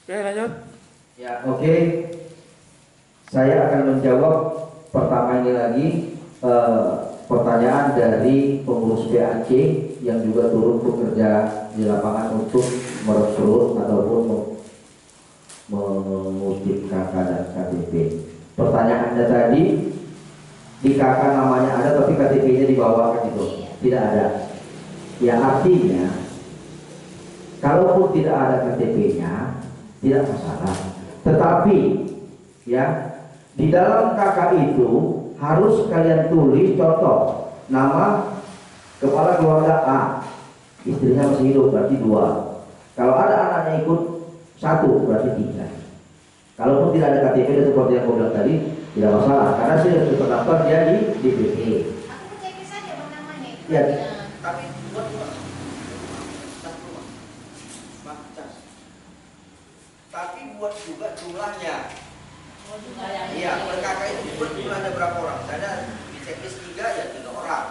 Oke, lanjut. Ya, oke. Saya akan menjawab pertama ini lagi pertanyaan dari pengurus PAC yang juga turun bekerja di lapangan untuk merekrut ataupun mengutip KK dan KTP. Pertanyaannya tadi, di KK namanya ada tapi KTP-nya di bawah kan itu tidak ada. Ya artinya, kalaupun tidak ada KTP-nya tidak masalah. Tetapi ya di dalam KK itu harus kalian tulis contoh nama kepala keluarga A, istrinya masih hidup berarti 2. Kalau ada anaknya ikut 1 berarti 3. Kalaupun tidak ada KTP seperti yang saya bilang tadi tidak masalah karena sudah terdaftar dia di DPP. Aku KTP saja bang namanya. Ya. Tapi buat tapi buat juga jumlahnya. Iya, per kakak itu buat jumlahnya berapa orang? Ada di checklist 3 ya 3 orang.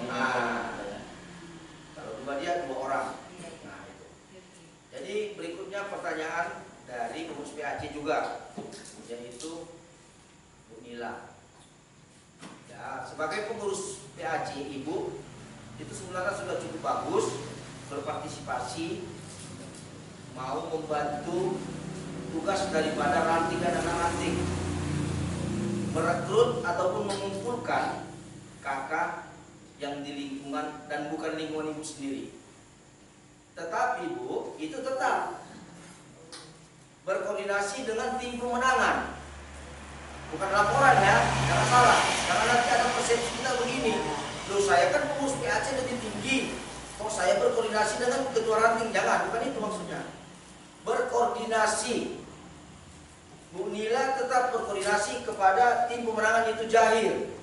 Nah, kalau cuma dia 2 orang. Nah, itu. Jadi berikutnya pertanyaan dari pengurus PAC juga, yaitu Bu Nila. Ya, sebagai pengurus PAC Ibu itu sebenarnya sudah cukup bagus berpartisipasi, mau membantu tugas daripada ranting dan anak-ranting, merekrut ataupun mengumpulkan kakak yang di lingkungan dan bukan lingkungan ibu sendiri. Tetapi Bu, itu tetap berkoordinasi dengan tim pemenangan, bukan laporan ya, jangan salah. Karena nanti ada persepsi kita begini, loh saya kan pengurus PAC lebih tinggi, kok saya berkoordinasi dengan ketua ranting? Jangan, bukan itu maksudnya. Berkoordinasi, Bu Nila tetap berkoordinasi kepada tim pemenangan itu Jahir,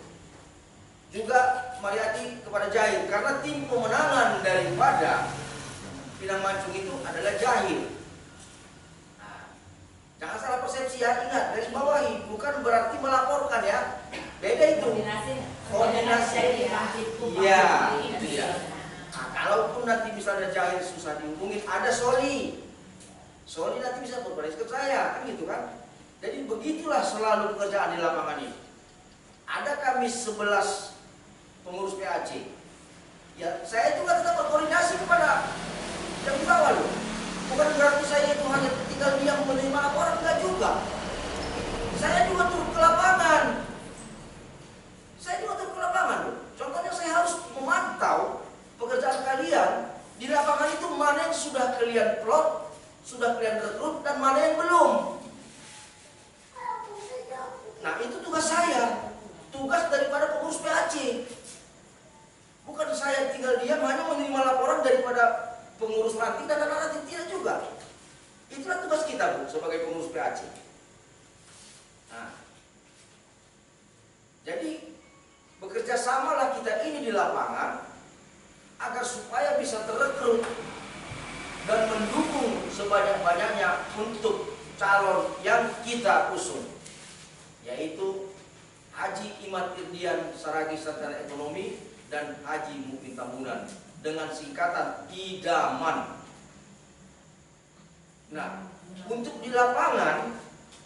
juga Mariati kepada Jahir, karena tim pemenangan daripada Pinang Mancung itu adalah Jahir. Nah, jangan salah persepsi ya, ingat garis bawahi, bukan berarti melaporkan ya, beda itu. Koordinasi, iya, itu ya. Nah, kalaupun nanti misalnya Jahir susah dihubungin, ada Soli nanti bisa berkoordinasi ke saya, kan gitu kan. Jadi begitulah selalu pekerjaan di lapangan ini. Ada kami 11 pengurus PAC. Ya, saya juga tetap berkoordinasi kepada yang di bawah loh. Bukan berarti saya itu hanya tinggal diam menerima laporan, enggak juga. Saya juga turun ke lapangan. Loh. Contohnya saya harus memantau pekerjaan kalian di lapangan itu, mana yang sudah kalian plot, sudah kalian rekrut, dan mana yang belum. Nah, itu tugas saya, tugas daripada pengurus PAC. Bukan saya tinggal diam hanya menerima laporan daripada pengurus ranting dan anak ranting, tidak juga. Itulah tugas kita Bu sebagai pengurus PAC. Nah, jadi bekerja samalah kita ini di lapangan agar supaya bisa terrekrut dan mendukung sebanyak-banyaknya untuk calon yang kita usung, yaitu Haji Iman Irdian Saragih Sarjana Ekonomi dan Haji Mukmin Tambunan dengan singkatan IDAMAN. Nah, untuk di lapangan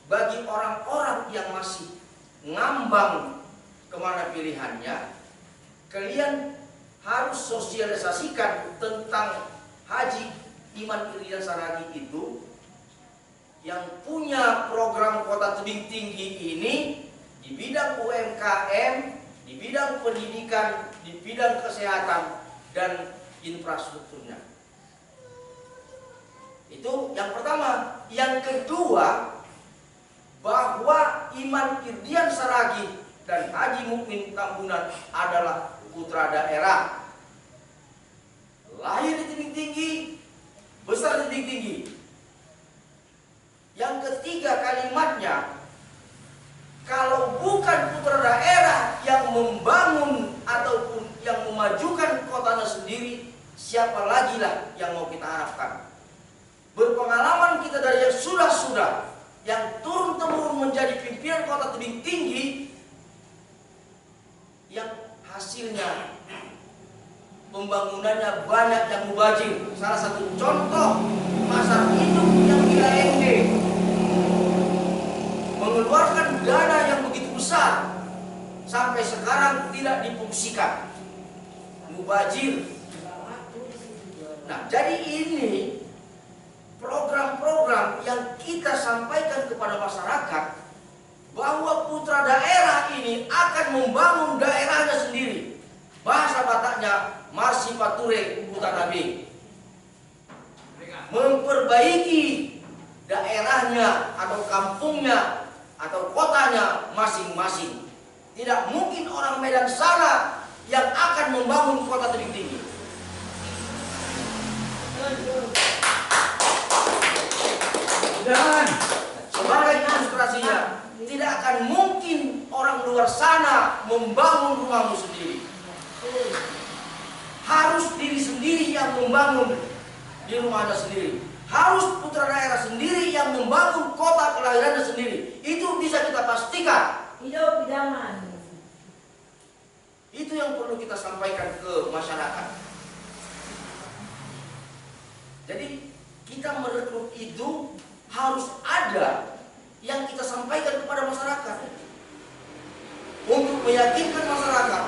bagi orang-orang yang masih ngambang kemana pilihannya, kalian harus sosialisasikan tentang Haji Iman Irdian Saragih itu yang punya program kota tebing tinggi ini di bidang UMKM, di bidang pendidikan, di bidang kesehatan dan infrastrukturnya. Itu yang pertama. Yang kedua, bahwa Iman Irdian Saragih dan Haji Mukmin Tambunan adalah putra daerah, lahir di tebing tinggi, besar di tebing tinggi. Yang ketiga kalimatnya, kalau bukan putra daerah yang membangun ataupun yang memajukan kotanya sendiri, siapa lagi lah yang mau kita harapkan? Berpengalaman kita dari yang sudah-sudah, yang turun-temurun menjadi pimpinan kota tebing tinggi, yang hasilnya pembangunannya banyak yang mubazir. Salah satu contoh pasar induk didistribusikan, mubazir. Nah, jadi ini program-program yang kita sampaikan kepada masyarakat bahwa putra daerah ini akan membangun daerahnya sendiri. Bahasa Bataknya Marsi Pature Utanabe, memperbaiki daerahnya atau kampungnya atau kotanya masing-masing. Tidak mungkin orang Medan sana yang akan membangun kota tebing tinggi. Dan sebagai ilustrasinya, tidak akan mungkin orang luar sana membangun rumahmu sendiri. Harus diri sendiri yang membangun di rumah Anda sendiri. Harus putra daerah sendiri yang membangun kota kelahirannya sendiri. Itu bisa kita pastikan. Hidup idaman. Itu yang perlu kita sampaikan ke masyarakat. Jadi kita merekrut itu harus ada yang kita sampaikan kepada masyarakat untuk meyakinkan masyarakat.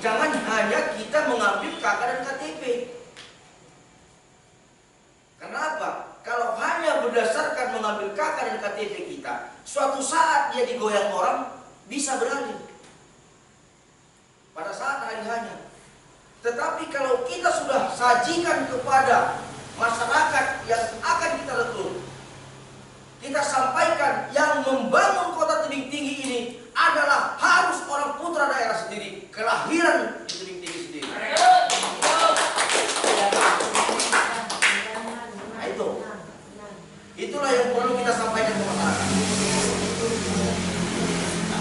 Jangan hanya kita mengambil KK dan KTP. Kenapa? Kalau hanya berdasarkan mengambil KK dan KTP kita, suatu saat dia digoyang orang bisa beralih pada saat hari hanya. Tetapi kalau kita sudah sajikan kepada masyarakat yang akan kita rekrut, kita sampaikan yang membangun kota tebing tinggi ini adalah harus orang putra daerah sendiri, kelahiran di tebing tinggi sendiri. Nah itulah yang perlu kita sampaikan ke masyarakat.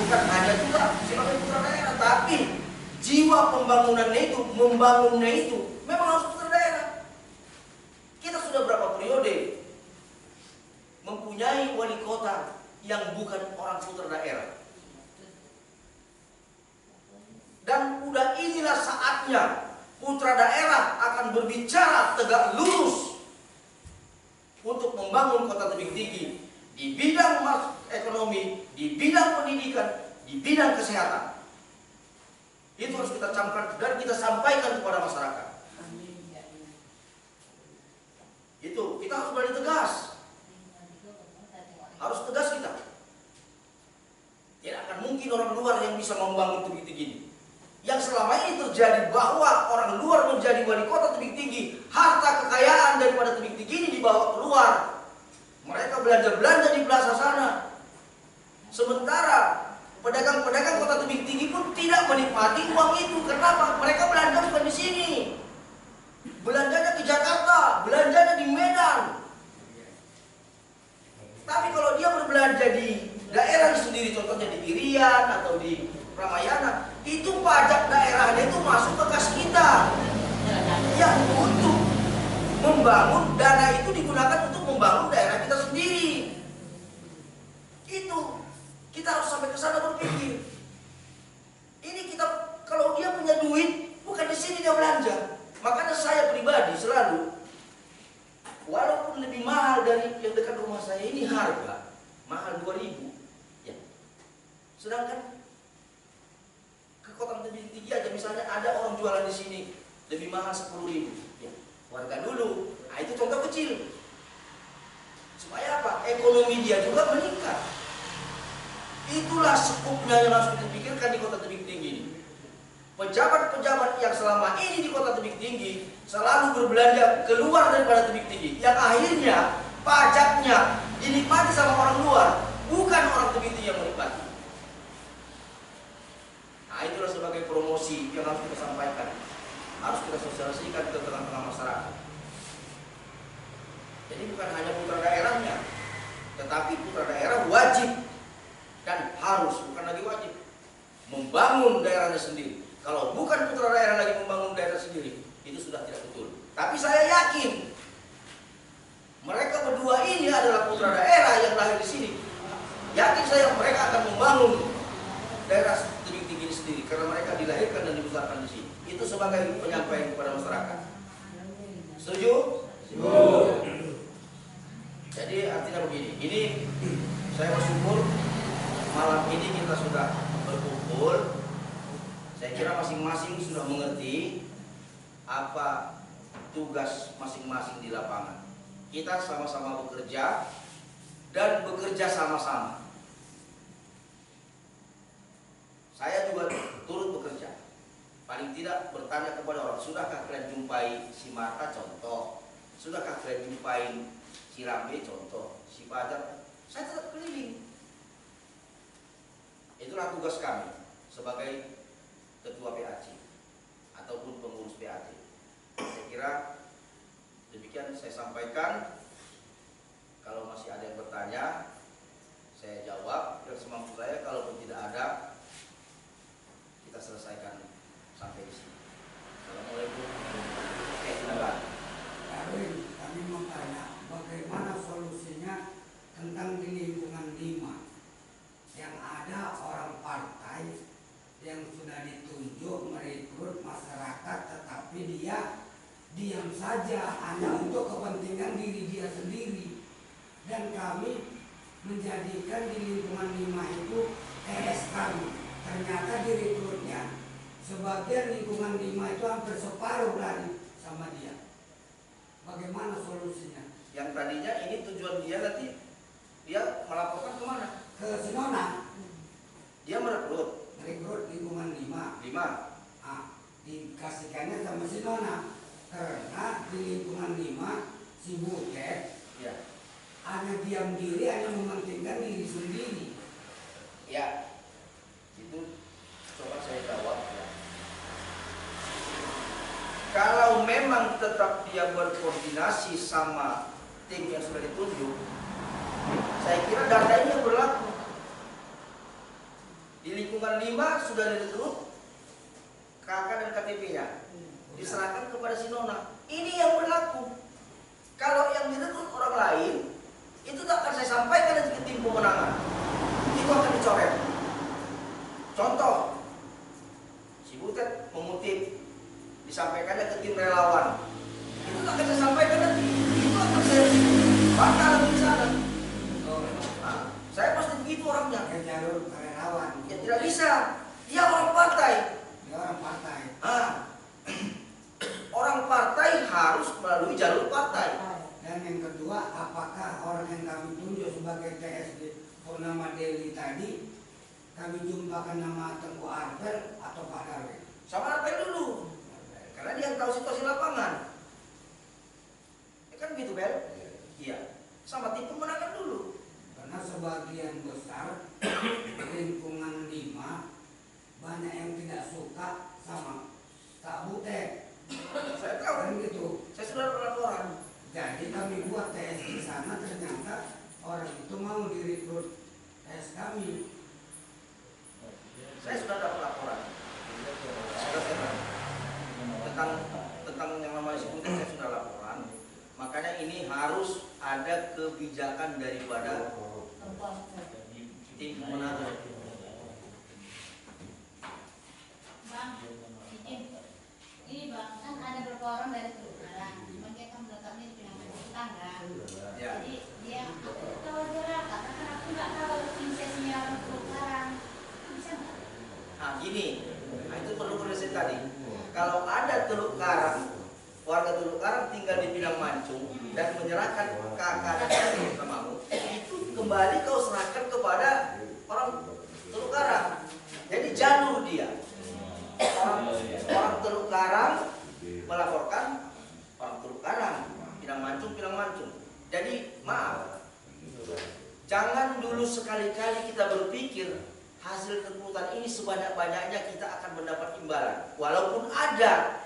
Bukan hanya juga sebagai putra daerah, tapi jiwa pembangunannya itu, membangunnya itu memang harus putra daerah. Kita sudah berapa periode mempunyai wali kota yang bukan orang putra daerah. Dan udah inilah saatnya putra daerah akan berbicara tegak lurus untuk membangun kota tebing tinggi di bidang ekonomi, di bidang pendidikan, di bidang kesehatan. Itu harus kita camkan dan kita sampaikan kepada masyarakat. Itu kita harus berani tegas. Harus tegas kita. Tidak akan mungkin orang luar yang bisa membangun tebing tinggi ini. Yang selama ini terjadi bahwa orang luar menjadi wali kota tebing tinggi, harta kekayaan daripada tebing tinggi ini dibawa keluar. Mereka belanja-belanja di plaza sana. Sementara pedagang-pedagang kota tebing tinggi pun tidak menikmati uang itu. Kenapa? Mereka belanja bukan di sini. Belanjanya ke Jakarta, belanjanya di Medan. Tapi kalau dia berbelanja di daerah sendiri, contohnya di Irian atau di Ramayana, itu pajak daerahnya itu masuk ke kas kita. Yang untuk membangun, dana itu digunakan untuk membangun daerah kita sendiri. Itu kita harus sampai ke sana berpikir. Ini kita, kalau dia punya duit, bukan di sini dia belanja. Makanya saya pribadi selalu, walaupun lebih mahal dari yang dekat rumah saya ini harga, mahal 2.000, ya. Sedangkan ke kota tebing tinggi aja misalnya ada orang jualan di sini lebih mahal 10.000, ya. Warga dulu, nah itu contoh kecil. Supaya apa? Ekonomi dia juga meningkat. Itulah skupnya yang harus dipikirkan di kota tebing tinggi ini. Pejabat-pejabat yang selama ini di kota tebing tinggi selalu berbelanja keluar daripada tebing tinggi, yang akhirnya pajaknya dinikmati sama orang luar, bukan orang tebing tinggi yang menikmati. Nah itulah sebagai promosi yang harus kita sampaikan, harus kita sosialisasikan ke tengah-tengah masyarakat. Jadi bukan hanya putra daerahnya, tetapi putra daerah wajib dan harus, bukan lagi wajib, membangun daerahnya sendiri. Kalau bukan putra daerah lagi membangun daerah sendiri, itu sudah tidak betul. Tapi saya yakin mereka berdua ini adalah putra daerah yang lahir di sini. Yakin saya mereka akan membangun daerah tebing tinggi ini sendiri karena mereka dilahirkan dan dibesarkan di sini. Itu sebagai penyampaian kepada masyarakat. Setuju? Setuju. Jadi artinya begini. Ini saya bersyukur malam ini kita sudah berkumpul. Saya kira masing-masing sudah mengerti apa tugas masing-masing di lapangan. Kita sama-sama bekerja dan bekerja sama-sama. Saya juga turut bekerja. Paling tidak bertanya kepada orang, sudahkah kalian jumpai si Marta contoh? Sudahkah kalian jumpai si Rambe contoh? Si Fajar? Saya tetap keliling. Itulah tugas kami sebagai ketua PAC ataupun pengurus PAC. Saya kira demikian saya sampaikan. Kalau masih ada yang bertanya, saya jawab yang semampu saya. Kalaupun tidak ada, kita selesaikan sampai di sini. Assalamualaikum. Silakan. Kami mau tanya bagaimana solusinya tentang di lingkungan 5 yang ada orang partai yang sudah ditunjuk merekrut masyarakat, tetapi dia diam saja hanya untuk kepentingan diri dia sendiri. Dan kami menjadikan di lingkungan 5 itu TS kami. Ternyata direkrutnya sebagian lingkungan 5 itu hampir separuh lari sama dia. Bagaimana solusinya? Yang tadinya ini tujuan dia nanti dia melaporkan kemana? Ke Sinona. Dia merekrut Lingkungan 5. 5. Dikasihkannya sama Sinona. Karena di lingkungan 5 si Butet Ya. hanya diam diri, hanya mementingkan diri sendiri. Ya. Itu coba saya jawab ya. Kalau memang tetap dia berkoordinasi sama tim yang sudah ditunjuk, saya kira data ini yang berlaku. Di lingkungan 5 sudah direkrut KK dan KTP-nya, diserahkan kepada Sinona. Ini yang berlaku. Kalau yang direkrut orang lain, itu tak akan saya sampaikan nanti ke tim pemenangan. Itu akan dicoret. Contoh, si Butet mengutip, disampaikannya ke tim relawan. Itu tak akan saya sampaikan nanti. Itu akan saya bakal di sana. Nah, saya pasti begitu orangnya. Ke jalur relawan. Ya tidak bisa. Dia orang partai. Dia orang partai. Orang partai harus melalui jalur partai. Dan yang kedua, apakah orang yang kami tunjuk sebagai TSD Purnama Deli tadi kami jumpakan nama Tengku Arbel atau Pak Darwin? Sama Arbel dulu. Karena dia yang tahu situasi lapangan. Ya kan gitu, Bel? Iya. Sama tim pemenangan dulu. Karena sebagian besar lingkungan 5 banyak yang tidak suka sama Pak Butet. Saya tahu Kan gitu. Saya sudah laporan. Jadi kami buat TS di sana, ternyata orang itu mau direkrut TS kami. Saya sudah dapat laporan. Tentang yang namanya sebutan saya sudah laporan. Makanya ini harus ada kebijakan daripada tim pemenangan. Bang, izin. Ini bang, kan ada beberapa orang dari Teluk Karang, cuma dia kan menetapnya di Pinang Manjung Tetangga. Ya. Jadi dia, aku tahu aja karena kan aku nggak tahu insensinya orang Teluk Karang. Bisa nggak? Nah gini, nah itu perlu koordinasi tadi. Kalau ada Teluk Karang, warga Teluk Karang tinggal di Pinang Manjung dan menyerahkan kakak dan samamu, itu kembali kau serahkan kepada orang Teluk Karang. Jadi jalur dia. Orang Teluk Karang melaporkan orang Teluk Karang, Pinang Manjung. Jadi maaf, jangan dulu sekali-kali kita berpikir hasil rekrutan ini sebanyak-banyaknya kita akan mendapat imbalan. Walaupun ada,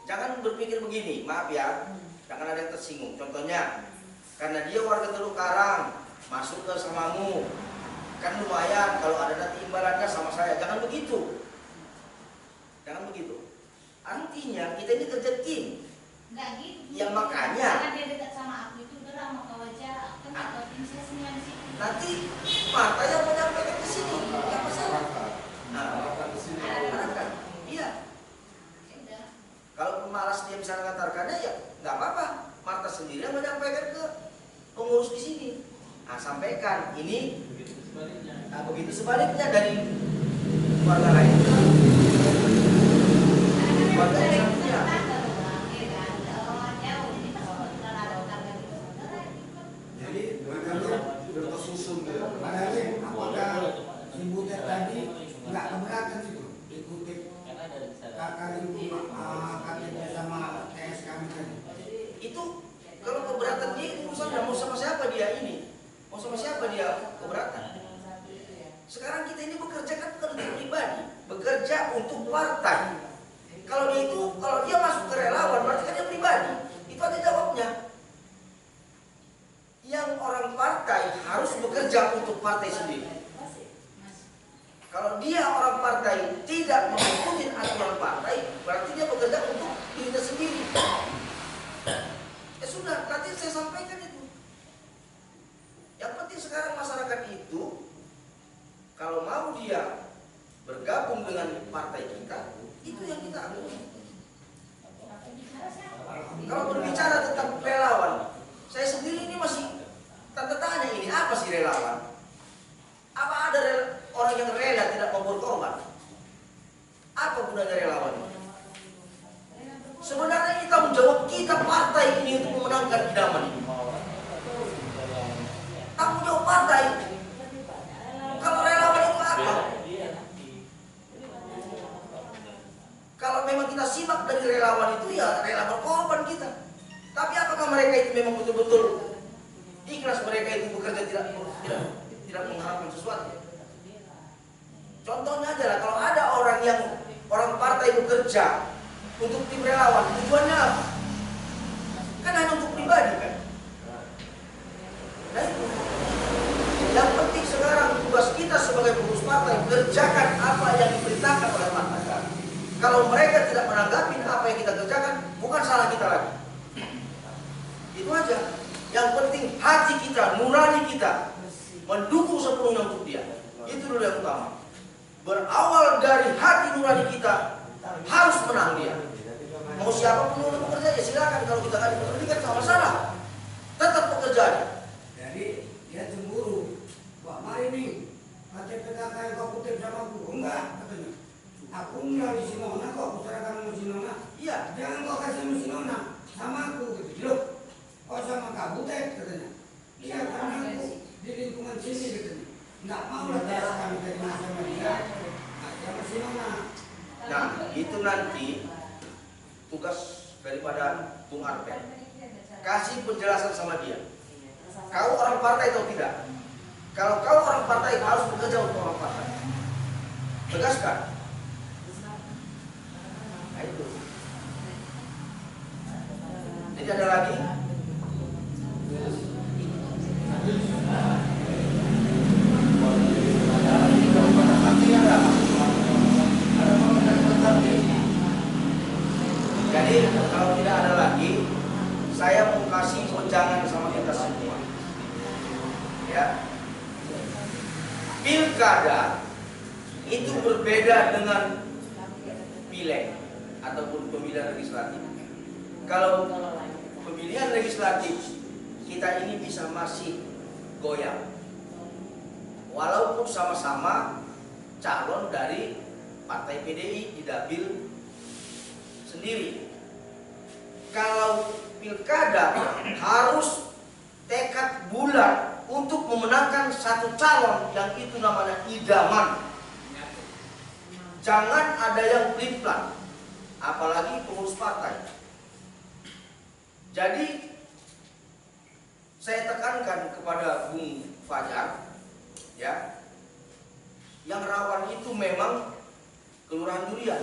jangan berpikir begini, maaf ya, jangan ada yang tersinggung. Contohnya, karena dia warga Teluk Karang, masuk ke samamu, kan lumayan kalau ada nanti imbalannya sama saya. Jangan begitu. Jangan begitu. Artinya kita ini kerja tim. Nggak gitu. Ya makanya. Karena dia dekat sama aku itu udah lama kau aja, kan nggak tahu insensinya di situ. Nanti Marta yang menyampaikan ke sini, nggak masalah. Nah, arahkan. Iya. Ya udah. Kalau pemalas dia bisa mengantarkannya ya nggak apa-apa. Marta sendiri yang menyampaikan ke pengurus di sini. Nah, sampaikan ini. Nah, begitu sebaliknya dari warga lain. Warga Islamnya. Jadi padahal apakah si Butet tadi nggak keberatan itu dikutip kakak ibu KTP sama TS kami tadi. Itu kalau keberatan dia itu urusan mau sama siapa dia ini, mau sama siapa dia keberatan. Sekarang kita ini bekerja kan bukan untuk pribadi, bekerja untuk partai. Kalau dia masuk ke relawan berarti kan dia pribadi. Itu ada jawabnya. Yang orang partai harus bekerja untuk partai sendiri. Kalau dia orang partai tidak mengikuti aturan partai, berarti dia bekerja untuk dirinya sendiri. Ya sudah, nanti saya sampaikan itu. Yang penting sekarang masyarakat itu, kalau mau dia bergabung dengan partai kita, itu yang kita ambil. Kalau berbicara tentang relawan, saya sendiri ini masih tanda tanya ini, apa sih relawan? Apa ada orang yang rela tidak mau berkorban? Apa gunanya relawan? Sebenarnya ini tanggung jawab kita partai ini untuk memenangkan idaman ini. Tanggung jawab partai. Kalau relawan itu apa? Kalau memang kita simak dari relawan itu ya rela berkorban kita. Tapi apakah mereka itu memang betul-betul ikhlas mereka itu bekerja tidak mengharapkan sesuatu? Contohnya adalah kalau ada orang partai bekerja untuk tim relawan, tujuannya apa? Kan hanya untuk pribadi kan? Nah itu. Yang penting sekarang tugas kita sebagai pengurus partai kerjakan apa yang diperintahkan oleh partai. Kalau mereka tidak menanggapi apa yang kita kerjakan, bukan salah kita lagi. Itu aja. Yang penting hati kita, nurani kita mendukung sepenuhnya untuk dia. Itu dulu yang utama. Berawal dari hati nurani kita harus menang dia. Mau siapapun yang bekerja ya silakan. Kalau kita nggak diperhentikan nggak masalah. Tetap bekerja. Jadi dia cemburu. Wah mari nih KTP kakak yang kau kutip sama aku. Enggak katanya. Aku enggak di Sinona kok. Aku serahkan sama Sinona. Iya. Jangan kau kasih sama Sinona. Sama aku gitu. Loh. Kok sama Kak Butet katanya. Iya karena aku di lingkungan sini katanya. Enggak mau lah tes kami terima sama dia. Sama Sinona. Nah itu nanti tugas daripada Bung Arpen. Kasih penjelasan sama dia. Kau orang partai atau tidak? Kalau kau orang partai harus bekerja untuk orang partai. Tegaskan. Nah itu. Jadi ada lagi. Jadi kalau tidak ada lagi, saya mau kasih wejangan sama kita semua. Ya. Pilkada itu berbeda dengan pileg ataupun pemilihan legislatif. Kalau pemilihan legislatif kita ini bisa masih goyang, walaupun sama-sama calon dari partai PDI di dapil sendiri. Kalau pilkada harus tekad bulat untuk memenangkan satu calon yang itu namanya idaman. Jangan ada yang pelin-pelan, apalagi pengurus partai. Jadi saya tekankan kepada Bung Fajar, ya, yang rawan itu memang Kelurahan Durian.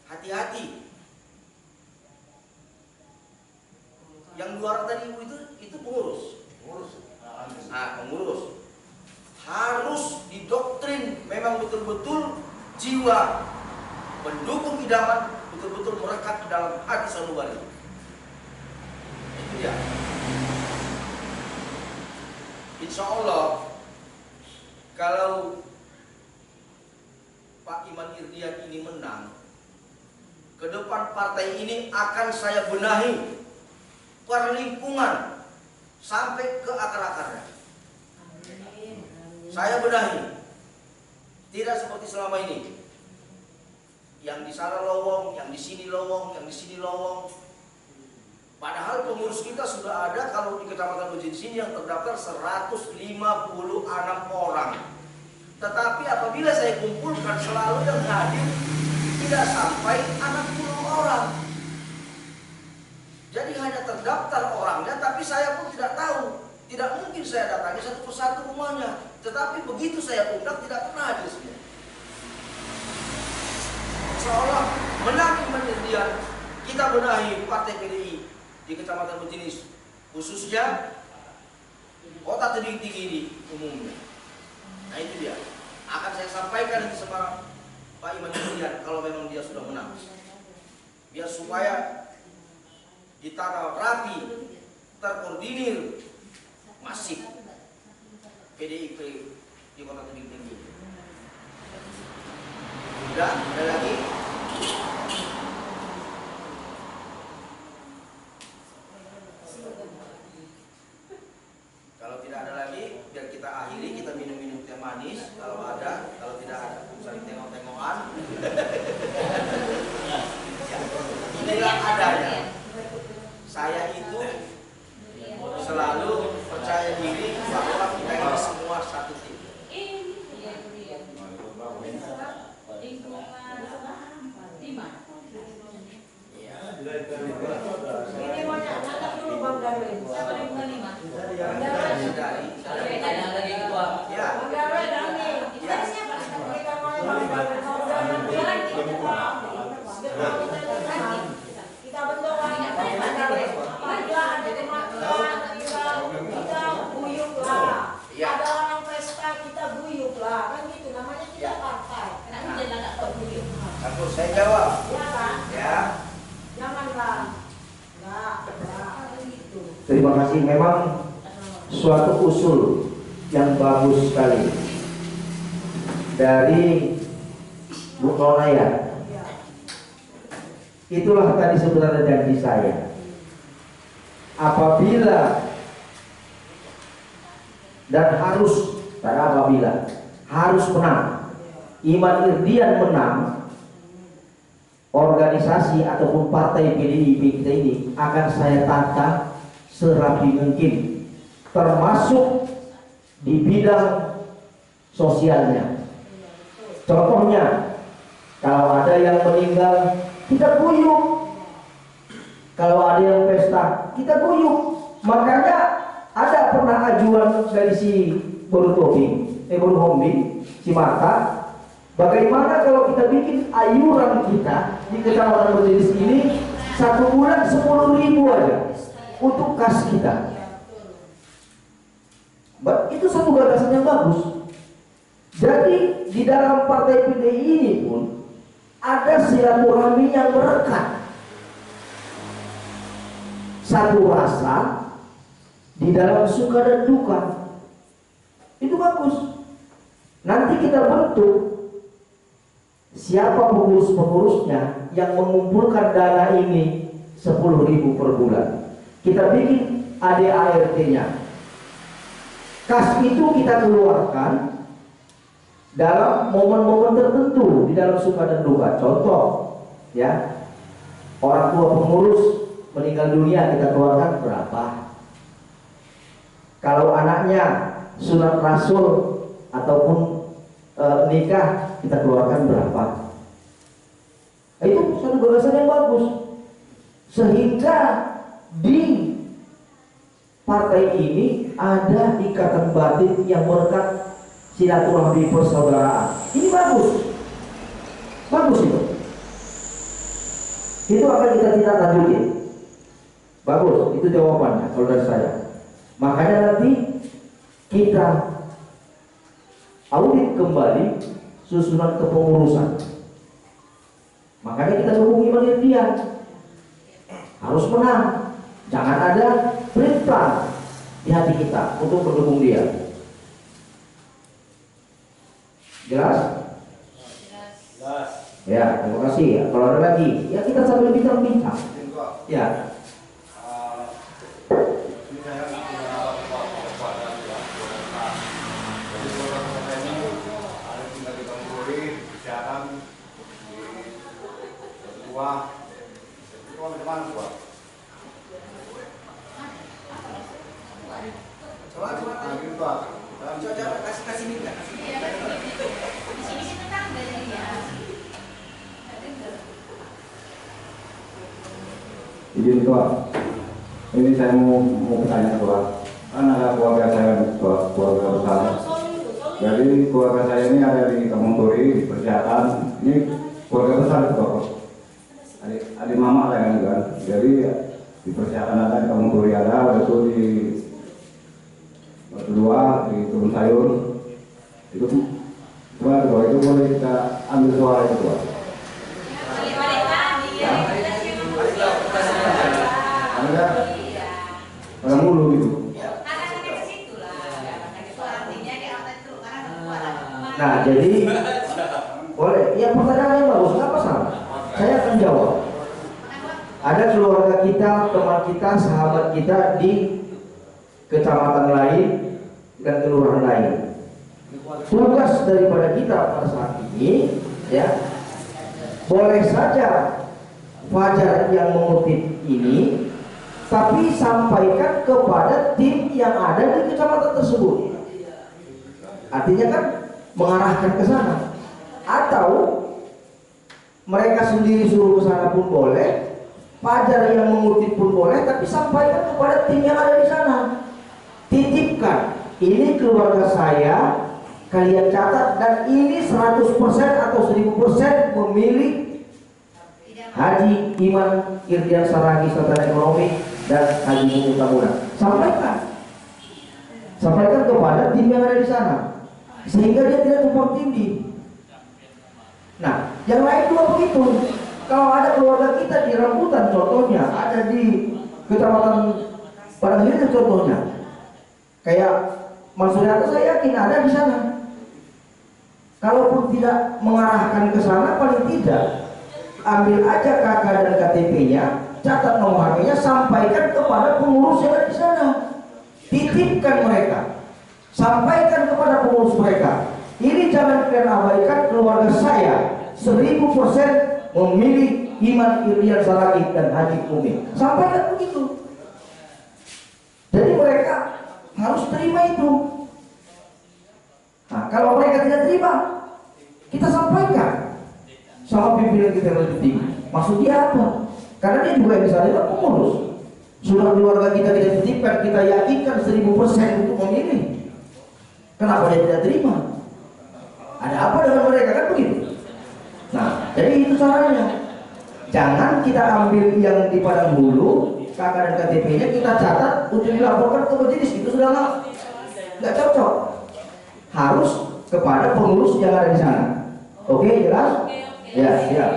Hati-hati. Yang luar tadi itu pengurus. Nah, pengurus harus didoktrin memang betul-betul jiwa mendukung idaman betul-betul merekat dalam hati sanubari. Itu dia. Insya Allah kalau Pak Iman Irdian ini menang, ke depan partai ini akan saya benahi perlingkungan sampai ke akar-akarnya. Saya benahi. Tidak seperti selama ini. Yang di sana lowong, yang di sini lowong, yang di sini lowong. Padahal pengurus kita sudah ada kalau di Kecamatan Bejin sini yang terdaftar 156 orang. Tetapi apabila saya kumpulkan selalu yang hadir tidak sampai 60 orang. Jadi hanya terdaftar orangnya, tapi saya pun tidak tahu. Tidak mungkin saya datangi satu persatu rumahnya. Tetapi begitu saya undang tidak pernah hadir semua. Seolah menang pendirian kita benahi partai PDI di Kecamatan Betinis, khususnya Kota Tebing Tinggi ini umumnya. Nah itu dia. Akan saya sampaikan ini sama Pak Iman Julian kalau memang dia sudah menang. Biar supaya ditata rapi, terkoordinir, masif PDIP di Kota Tebing Tinggi. Sudah, ada lagi? Kalau tidak ada lagi, biar kita akhiri, kita minum-minum teh manis. Kalau ada, kalau tidak ada, saling tengok-tengokan. Inilah adanya. Saya itu selalu percaya diri bahwa kita ini semua satu tim. Ini banyak anak dulu Bang Darwin. Siapa yang bukan 5? Bang Darwin. Ada lagi ketua. Ya. Bang Darwin Dami. Kita siapa? Kita mau Bang Darwin. Kita bentuk lagi Bang Darwin. Ada kematian, kita guyup lah. Ada orang pesta kita guyup lah. Kan gitu namanya kita partai. Nanti jangan agak terguyup. Aku saya jawab. Ya kan? Ya. Janganlah. Enggak gitu. Terima kasih. Memang suatu usul yang bagus sekali dari Bu Nonaya. Itulah tadi sebenarnya janji saya. Apabila dan harus, karena apabila harus menang, Iman Irdian menang, organisasi ataupun partai PDIP kita ini akan saya tata serapi mungkin, termasuk di bidang sosialnya. Contohnya, kalau ada yang meninggal, kita guyup. Kalau ada yang pesta, kita guyup. Makanya ada pernah ajuan dari si Boru Hombi, si Marta. Bagaimana kalau kita bikin ayuran kita di Kecamatan Betinis ini 1 bulan 10.000 aja untuk kas kita. Itu satu gagasan yang bagus. Jadi di dalam partai PDI ini pun ada silaturahmi yang merekat. Satu rasa di dalam suka dan duka. Itu bagus. Nanti kita bentuk siapa pengurus-pengurusnya yang mengumpulkan dana ini 10.000 per bulan. Kita bikin ADART-nya. Kas itu kita keluarkan dalam momen-momen tertentu di dalam suka dan duka. Contoh, ya, orang tua pengurus meninggal dunia kita keluarkan berapa? Kalau anaknya sunat rasul ataupun nikah kita keluarkan berapa? Itu satu gagasan yang bagus. Sehingga di partai ini ada ikatan batin yang merekat silaturahmi persaudaraan. Ini bagus. Bagus itu. Itu akan kita tindak lanjuti. Bagus, itu jawabannya kalau dari saya. Makanya nanti kita audit kembali susunan kepengurusan. Makanya kita hubungi panitia. Harus menang. Jangan ada perintah di hati kita untuk mendukung dia. Jelas? Jelas. Ya, terima kasih. Kalau ada lagi, ya kita sambil bincang-bincang. Ya. Wah, itu macam mana Wah? Coba Gitu Pak. coba kasih minta. Iya, betul. Di sini kita kan dari dia. Izin Pak, ini saya mau bertanya Pak. Kan ada keluarga saya Pak, keluarga besar. Jadi keluarga saya ini ada di Kampung Turi, Persiapan. Ini keluarga besar Pak. Adik mama saya kan. Jadi di Persiapan ada, di Kampung Turi ada, itu di Batu Dua, di Turun Sayur. Itu gimana Pak? Itu boleh kita ambil suara itu Pak? Balik-balik tadi ya. Ada pada mulu gitu. Arahnya ke situ lah. Itu artinya di otak itu karena kekuatan. Nah, jadi boleh. Ya pertanyaannya bagus, nggak masalah. Saya akan jawab. Ada keluarga kita, teman kita, sahabat kita di kecamatan lain dan kelurahan lain. Tugas daripada kita pada saat ini, ya, boleh saja Fajar yang mengutip ini, tapi sampaikan kepada tim yang ada di kecamatan tersebut. Artinya kan mengarahkan ke sana. Atau mereka sendiri suruh ke sana pun boleh, Fajar yang mengutip pun boleh, tapi sampaikan kepada tim yang ada di sana. Titipkan, ini keluarga saya, kalian catat, dan ini 100% atau 1000% memilih Haji Iman Irdian Saragi Sultan Ekonomi dan Haji Mumu Tamuna. Sampaikan kepada tim yang ada di sana, sehingga dia tidak tumpang tindih. Nah, yang lain juga begitu. Kalau ada keluarga kita di Rambutan contohnya, ada di Kecamatan Padang Hilir contohnya, kayak Mas Suryanto saya yakin ada di sana. Kalaupun tidak mengarahkan ke sana, paling tidak ambil aja KK dan KTP-nya, catat nomor HP-nya, sampaikan kepada pengurus yang ada di sana. Titipkan mereka, sampaikan kepada pengurus mereka. Ini jangan kalian abaikan, keluarga saya 1000% memilih Iman Irdian Saragi dan Haji Umi. Sampaikan begitu. Jadi mereka harus terima itu. Nah, kalau mereka tidak terima, kita sampaikan sama pimpinan kita lebih tinggi. Maksud dia apa? Karena dia juga yang bisa adalah pengurus. Sudah keluarga kita titipkan, kita yakinkan 1000% untuk memilih. Kenapa dia tidak terima? Ada apa dengan mereka, kan begitu? Nah, jadi itu caranya. Jangan kita ambil yang di Padang Hulu, KK dan KTP-nya kita catat untuk dilaporkan ke majelis. Itu sudah nggak cocok. Harus kepada pengurus yang ada di sana. Oke, jelas? Ya, siap.